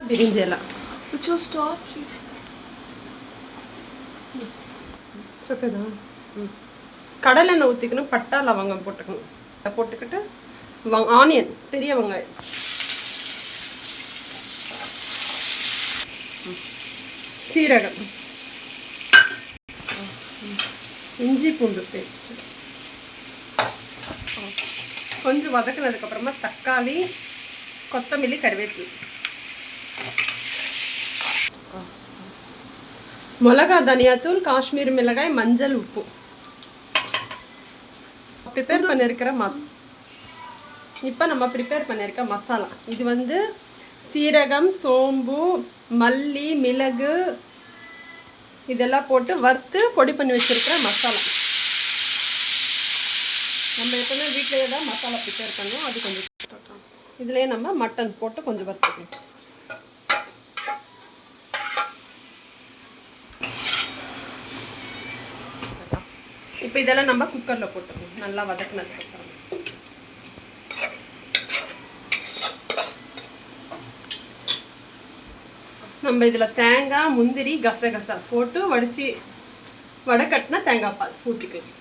பிரிஞ்சி எல்லாம் கடலை எண்ணெய் ஊற்றிக்கணும், பட்டை லவங்கம் போட்டுக்கணும். போட்டுக்கிட்டு ஆனியன், பெரிய வெங்காயம், சீரகம், இஞ்சி பூண்டு பேஸ்ட் கொஞ்சம் வதக்கினதுக்கப்புறமா தக்காளி, கொத்தமல்லி, கருவேப்பிலை, மிளகா, தனியாத்தூள், காஷ்மீர் மிளகாய், மஞ்சள், உப்பு. ப்ரிப்பேர் பண்ணியிருக்கிற இப்போ நம்ம ப்ரிப்பேர் பண்ணியிருக்க மசாலா இது வந்து சீரகம், சோம்பு, மல்லி, மிளகு இதெல்லாம் போட்டு வறுத்து பொடி பண்ணி வச்சுருக்கிற மசாலா. நம்ம எப்பவுமே வீட்டிலேயே தான் மசாலா ப்ரிப்பேர் பண்ணுவோம். அது கொஞ்சம் இதுலேயே நம்ம மட்டன் போட்டு கொஞ்சம் வறுத்துக்கணும். இப்போ இதெல்லாம் நம்ம குக்கரில் போட்டுக்கணும், நல்லா வதக்குனதுக்கப்புறம். நம்ம இதில் தேங்காய், முந்திரி, கசகசா போட்டு வடித்து வடை கட்டினா தேங்காய் பால் ஊற்றிக்கலாம்.